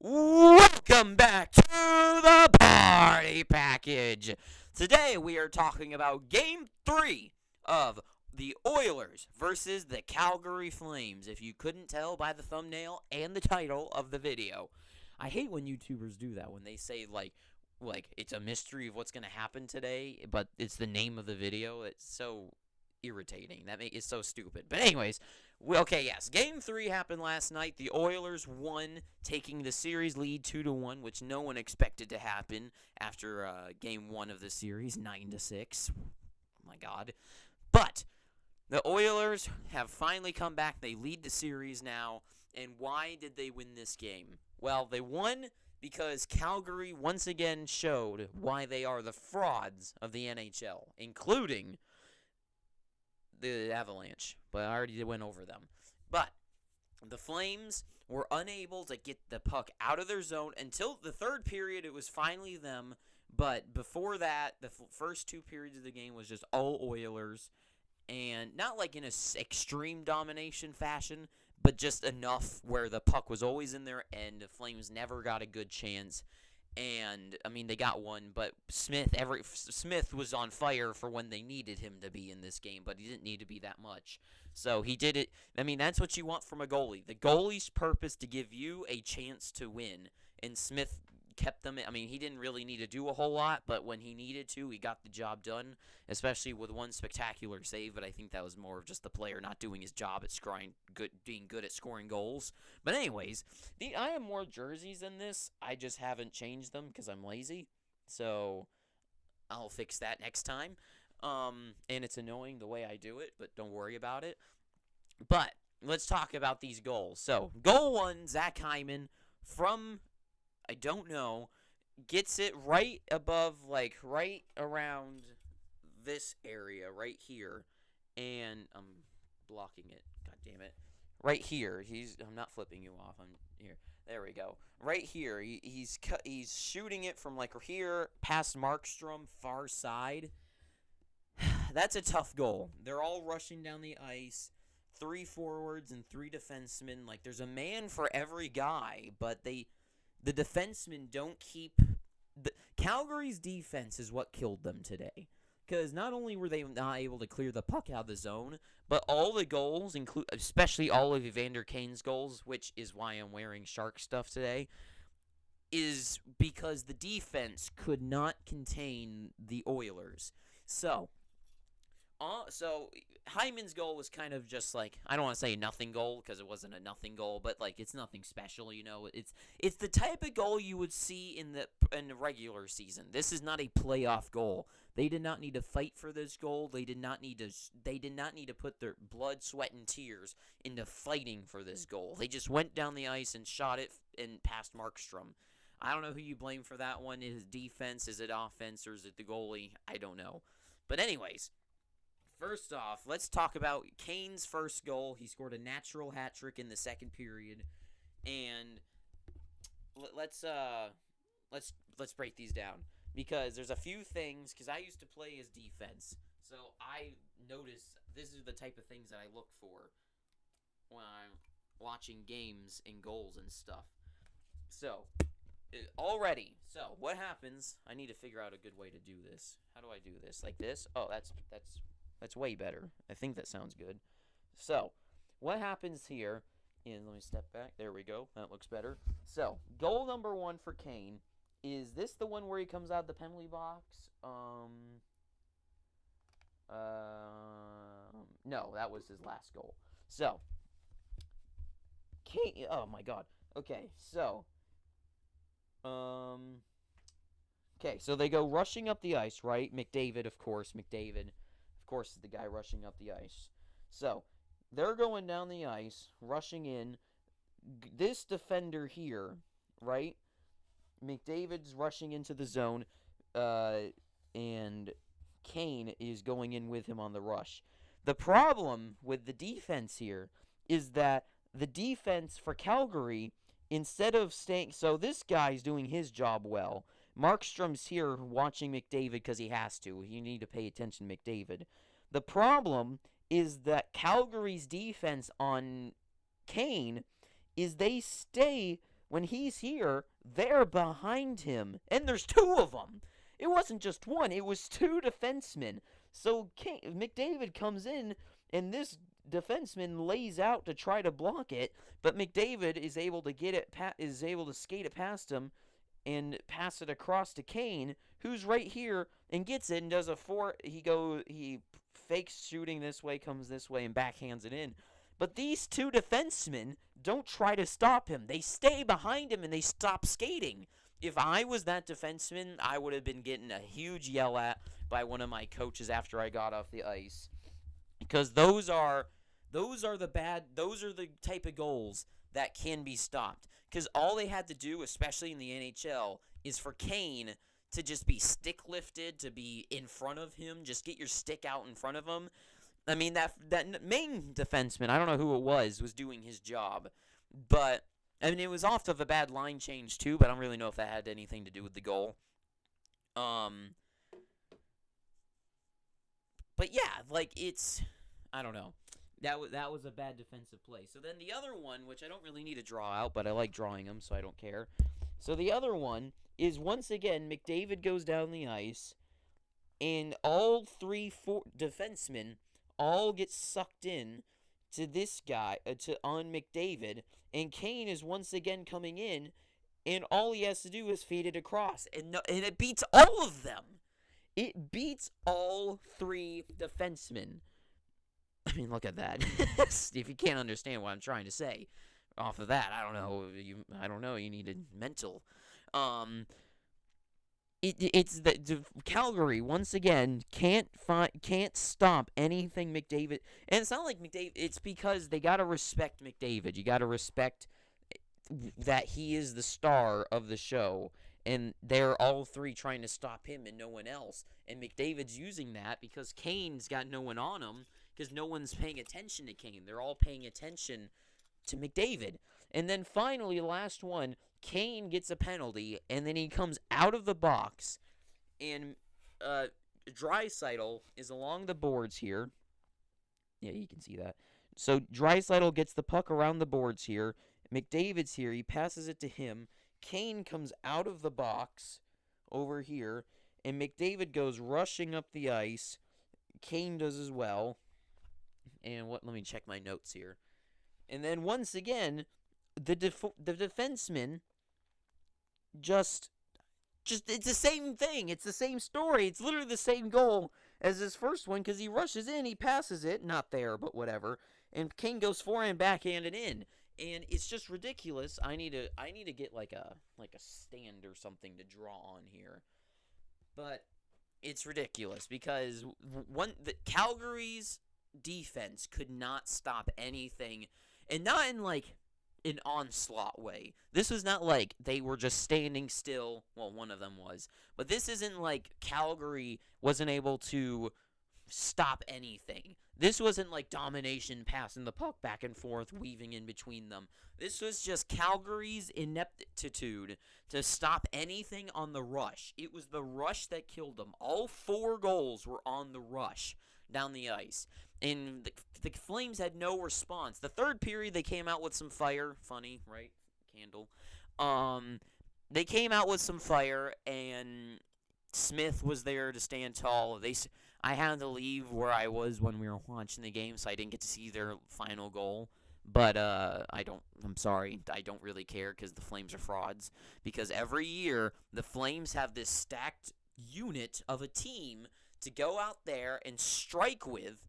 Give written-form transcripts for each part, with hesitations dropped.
Welcome back to the party package. Today we are talking about Game 3 of the Oilers versus the Calgary Flames, if you couldn't tell by the thumbnail and the title of the video. I hate when YouTubers do that, when they say, like it's a mystery of what's going to happen today, but it's the name of the video. It's so irritating. It's so stupid. But anyways, okay, yes. Game 3 happened last night. The Oilers won, taking the series lead 2-1, which no one expected to happen after Game 1 of the series, 9-6. Oh my God. But the Oilers have finally come back. They lead the series now. And why did they win this game? Well, they won because Calgary once again showed why they are the frauds of the NHL, including the Avalanche, but I already went over them. But the Flames were unable to get the puck out of their zone until the third period. It was finally them, but before that, the first two periods of the game was just all Oilers, and not like in a extreme domination fashion, but just enough where the puck was always in their end. The Flames never got a good chance. And, I mean, they got one, but Smith was on fire for when they needed him to be in this game, but he didn't need to be that much. So he did it. I mean, that's what you want from a goalie. The goalie's purpose to give you a chance to win. And Smith kept them. I mean, he didn't really need to do a whole lot, but when he needed to, he got the job done, especially with one spectacular save. But I think that was more of just the player not doing his job at being good at scoring goals. But anyways, I have more jerseys than this. I just haven't changed them because I'm lazy. So I'll fix that next time. And it's annoying the way I do it, but don't worry about it. But let's talk about these goals. So goal 1, Zach Hyman from, I don't know, gets it right above, like, right around this area right here. And I'm blocking it. God damn it. Right here. I'm not flipping you off. I'm here. There we go. Right here. He's shooting it from, like, here past Markstrom, far side. That's a tough goal. They're all rushing down the ice. 3 forwards and 3 defensemen. Like, there's a man for every guy, but the defensemen don't keep... Calgary's defense is what killed them today. Because not only were they not able to clear the puck out of the zone, but all the goals, especially all of Evander Kane's goals, which is why I'm wearing Shark stuff today, is because the defense could not contain the Oilers. So Hyman's goal was kind of just like, I don't want to say a nothing goal because it wasn't a nothing goal, but like it's nothing special, you know. It's the type of goal you would see in the regular season. This is not a playoff goal. They did not need to fight for this goal. They did not need to put their blood, sweat, and tears into fighting for this goal. They just went down the ice and shot it and past Markstrom. I don't know who you blame for that one. Is it defense? Is it offense? Or is it the goalie? I don't know. But anyways, first off, let's talk about Kane's first goal. He scored a natural hat trick in the second period, and let's break these down because there's a few things. Because I used to play as defense, so I notice this is the type of things that I look for when I'm watching games and goals and stuff. So what happens? I need to figure out a good way to do this. How do I do this? Like this? Oh, that's way better. I think that sounds good. So, what happens here is, let me step back. There we go. That looks better. So, goal number 1 for Kane. Is this the one where he comes out of the penalty box? No, that was his last goal. So, Kane, oh my God. Okay, so, so they go rushing up the ice, right? McDavid, of course, is the guy rushing up the ice. So, they're going down the ice, rushing in. This defender here, right? McDavid's rushing into the zone, and Kane is going in with him on the rush. The problem with the defense here is that the defense for Calgary, instead of staying... So this guy's doing his job well. Markstrom's here watching McDavid because he has to. You need to pay attention to McDavid. The problem is that Calgary's defense on Kane is they stay when he's here, they're behind him. And there's two of them. It wasn't just one, it was two defensemen. So McDavid comes in, and this defenseman lays out to try to block it, but McDavid is able to skate it past him and pass it across to Kane, who's right here and gets it and does he fakes shooting this way, comes this way, and backhands it in. But these two defensemen don't try to stop him. They stay behind him and they stop skating. If I was that defenseman, I would have been getting a huge yell at by one of my coaches after I got off the ice. Because those are the type of goals that can be stopped. Because all they had to do, especially in the NHL, is for Kane to just be stick lifted, to be in front of him, just get your stick out in front of him. I mean, that main defenseman, I don't know who it was doing his job. But, I mean, it was off of a bad line change too, but I don't really know if that had anything to do with the goal. But yeah, like, I don't know. That was a bad defensive play. So then the other one, which I don't really need to draw out, but I like drawing them, so I don't care. So the other one is, once again, McDavid goes down the ice, and all four defensemen all get sucked in to this guy, on McDavid, and Kane is once again coming in, and all he has to do is feed it across, and it beats all of them. It beats all three defensemen. I mean, look at that. If you can't understand what I'm trying to say off of that, I don't know. You needed mental. It's the Calgary once again can't stop anything McDavid. And it's not like McDavid. It's because they gotta respect McDavid. You gotta respect that he is the star of the show. And they're all three trying to stop him and no one else. And McDavid's using that because Kane's got no one on him, because no one's paying attention to Kane. They're all paying attention to McDavid. And then finally, last one, Kane gets a penalty, and then he comes out of the box, and Draisaitl is along the boards here. Yeah, you can see that. So Draisaitl gets the puck around the boards here. McDavid's here. He passes it to him. Kane comes out of the box over here, and McDavid goes rushing up the ice. Kane does as well. And let me check my notes here. And then once again, the defenseman just it's the same thing. It's the same story. It's literally the same goal as his first one, because he rushes in, he passes it, not there, but whatever. And Kane goes forehand, backhanded in. And it's just ridiculous. I need to get like a stand or something to draw on here. But it's ridiculous because the Calgary's defense could not stop anything, and not in like an onslaught way. This was not like they were just standing still. Well, one of them was. But this isn't like Calgary wasn't able to stop anything. This wasn't like domination, passing the puck back and forth, weaving in between them. This was just Calgary's ineptitude to stop anything on the rush. It was the rush that killed them. All 4 goals were on the rush down the ice. And the Flames had no response. The third period, they came out with some fire. Funny, right? Candle. They came out with some fire, and Smith was there to stand tall. I had to leave where I was when we were watching the game, so I didn't get to see their final goal. But I'm sorry, I don't really care because the Flames are frauds. Because every year, the Flames have this stacked unit of a team to go out there and strike with,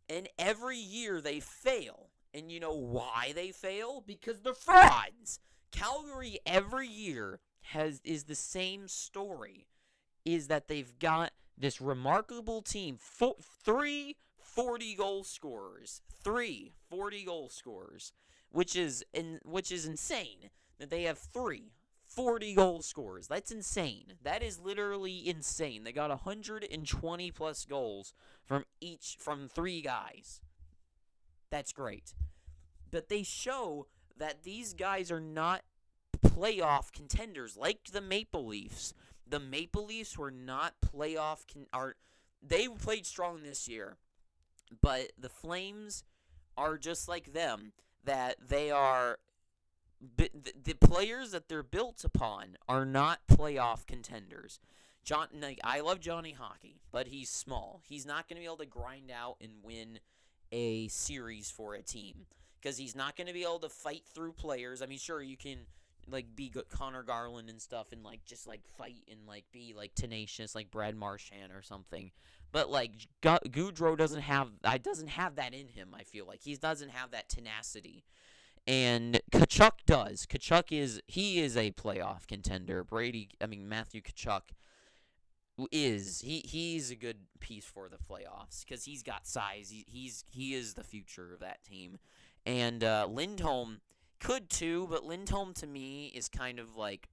and every year they fail. And you know why they fail? Because they're frauds. Calgary every year is the same story, is that they've got this remarkable team, 3 40-goal scorers, which is insane that they have 3 40-goal scorers. That's insane. That is literally insane. They got 120 plus goals from 3 guys. That's great. But they show that these guys are not playoff contenders like the Maple Leafs. The Maple Leafs were not playoff they played strong this year, but the Flames are just like them, that they are the players that they're built upon are not playoff contenders. I love Johnny Hockey, but he's small. He's not going to be able to grind out and win a series for a team because he's not going to be able to fight through players. I mean, sure, you can like be Connor Garland and stuff and like just like fight and like be like tenacious like Brad Marchand or something. But like Goudreau doesn't have that in him. I feel like he doesn't have that tenacity. And Tkachuk does. He is a playoff contender. Matthew Tkachuk he's a good piece for the playoffs because he's got size. He is the future of that team. And Lindholm could too, but Lindholm to me is kind of like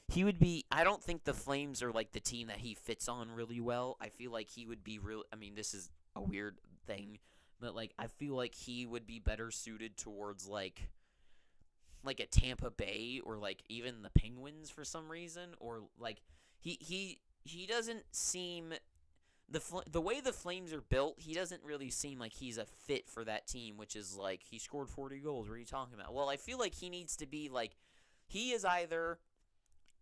he would be. I don't think the Flames are like the team that he fits on really well. I feel like he would be real. I mean, this is a weird thing, but like I feel like he would be better suited towards like a Tampa Bay or like even the Penguins for some reason, or like he doesn't seem the way the Flames are built, he doesn't really seem like he's a fit for that team, which is like he scored 40 goals. What are you talking about? Well, I feel like he needs to be like he is either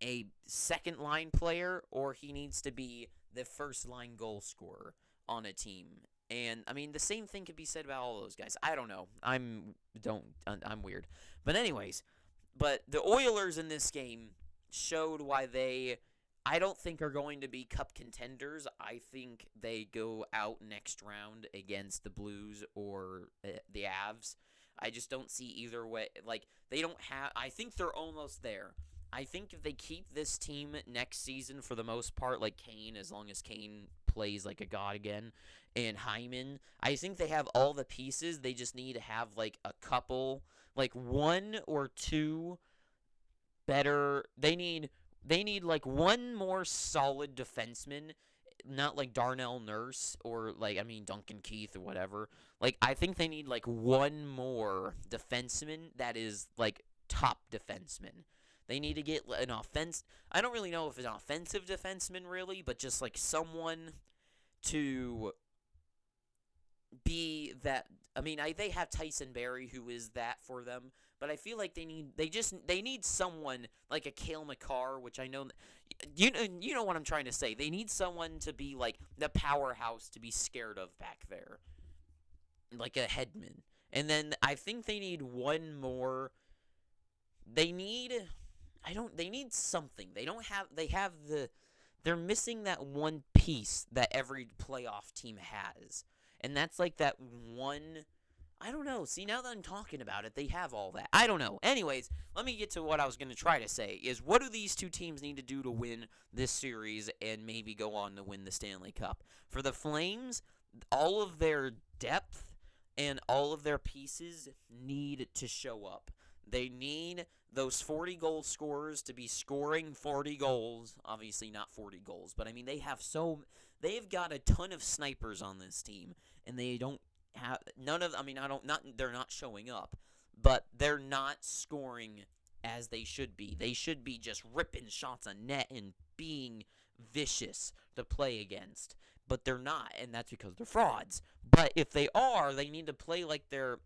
a second line player or he needs to be the first line goal scorer on a team. And I mean the same thing could be said about all those guys. I don't know. I'm weird. But anyways, the Oilers in this game showed why I don't think are going to be cup contenders. I think they go out next round against the Blues or the Avs. I just don't see either way. Like they don't have. I think they're almost there. I think if they keep this team next season for the most part, like Kane, as long as Kane plays like a god again, and Hyman, I think they have all the pieces. They just need to have like a couple, like one or two better. They need like one more solid defenseman, not like Darnell Nurse or Duncan Keith or whatever. Like I think they need like one more defenseman that is like top defenseman. They need to get an offense. I don't really know if it's an offensive defenseman really, but just like someone to be that. I mean, they have Tyson Barrie who is that for them, but I feel like they need someone like a Cale Makar, which I know you know what I'm trying to say. They need someone to be like the powerhouse to be scared of back there, like a Hedman. And then I think they need one more. They need something. They're missing that one piece that every playoff team has. And that's like that one, I don't know. See, now that I'm talking about it, they have all that. I don't know. Anyways, let me get to what I was going to try to say is what do these two teams need to do to win this series and maybe go on to win the Stanley Cup? For the Flames, all of their depth and all of their pieces need to show up. They need those 40-goal scorers to be scoring 40 goals. Obviously not 40 goals, but I mean they've got a ton of snipers on this team, and they don't have none of. I mean, they're not showing up, but they're not scoring as they should be. They should be just ripping shots on net and being vicious to play against, but they're not, and that's because they're frauds. But if they are, they need to play like their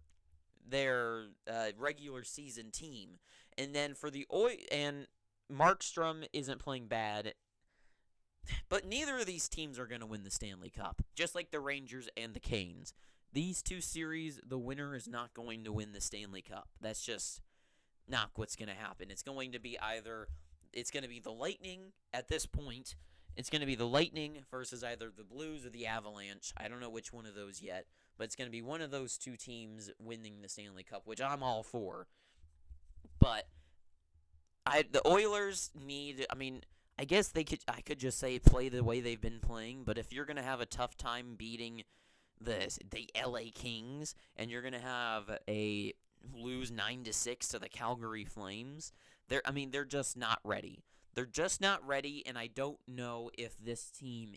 regular season team. And then for the and Markstrom isn't playing bad, but neither of these teams are going to win the Stanley Cup, just like the Rangers and the Canes. These two series, the winner is not going to win the Stanley Cup. That's just not what's going to happen. It's going to be the Lightning at this point. It's going to be the Lightning versus either the Blues or the Avalanche. I don't know which one of those yet, but it's going to be one of those two teams winning the Stanley Cup, which I'm all for. But the Oilers need, I mean, I guess I could just say play the way they've been playing, but if you're going to have a tough time beating the LA Kings and you're going to have lose 9-6 to the Calgary Flames, they're just not ready. They're just not ready, and I don't know if this team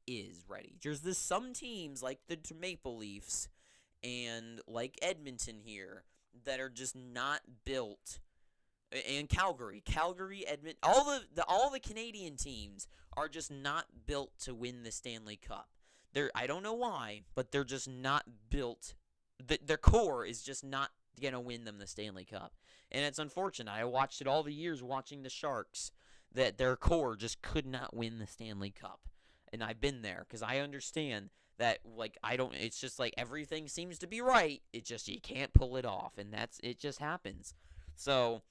is ready. There's some teams like the Maple Leafs and like Edmonton here that are just not built. And Calgary, Edmonton, all the Canadian teams are just not built to win the Stanley Cup. I don't know why, but they're just not built. Their core is just not gonna win them the Stanley Cup. And it's unfortunate. I watched it all the years watching the Sharks, that their core just could not win the Stanley Cup. And I've been there because I understand that, like, I don't, it's just like everything seems to be right. It just, you can't pull it off. And it just happens. So,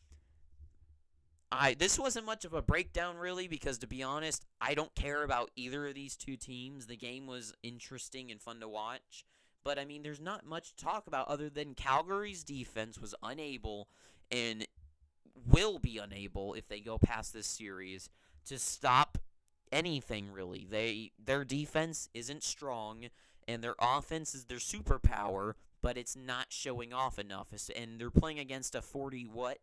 this wasn't much of a breakdown, really, because to be honest, I don't care about either of these two teams. The game was interesting and fun to watch. But, I mean, there's not much to talk about other than Calgary's defense was unable and will be unable, if they go past this series, to stop anything, really. Their defense isn't strong, and their offense is their superpower, but it's not showing off enough. And they're playing against a 41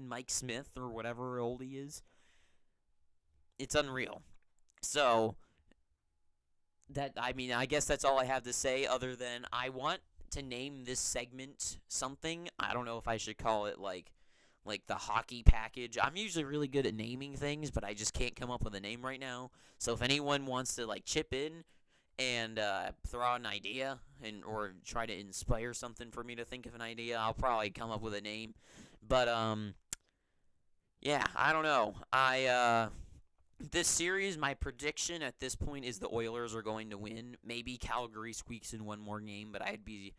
Mike Smith, or whatever old he is. It's unreal. So, I guess that's all I have to say, other than I want to name this segment something. I don't know if I should call it, like the hockey package. I'm usually really good at naming things, but I just can't come up with a name right now. So if anyone wants to, like, chip in and throw out an idea or try to inspire something for me to think of an idea, I'll probably come up with a name. But yeah, I don't know. This series, my prediction at this point is the Oilers are going to win. Maybe Calgary squeaks in one more game, but I'd be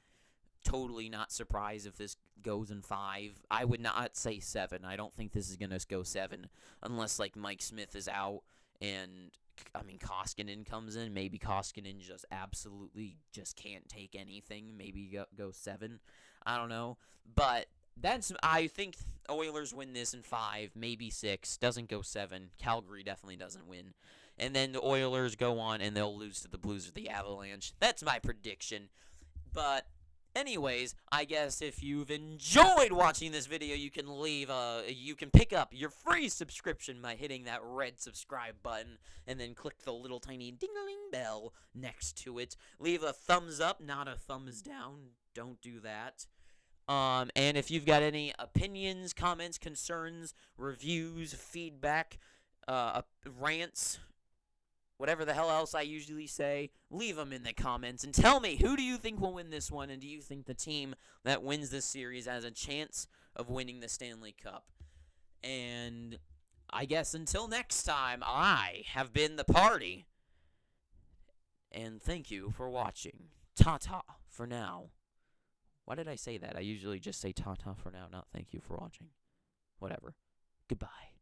totally not surprised if this goes in 5. I would not say 7. I don't think this is going to go 7 unless, like, Mike Smith is out and, Koskinen comes in. Maybe Koskinen just absolutely just can't take anything. Maybe go 7. I don't know. But I think Oilers win this in 5, maybe 6. Doesn't go 7. Calgary definitely doesn't win. And then the Oilers go on and they'll lose to the Blues or the Avalanche. That's my prediction. But anyways, I guess if you've enjoyed watching this video, you can pick up your free subscription by hitting that red subscribe button and then click the little tiny ding-a-ling bell next to it. Leave a thumbs up, not a thumbs down. Don't do that. And if you've got any opinions, comments, concerns, reviews, feedback, rants, whatever the hell else I usually say, leave them in the comments and tell me, who do you think will win this one, and do you think the team that wins this series has a chance of winning the Stanley Cup? And I guess until next time, I have been the party, and thank you for watching. Ta-ta for now. Why did I say that? I usually just say ta-ta for now, not thank you for watching. Whatever. Goodbye.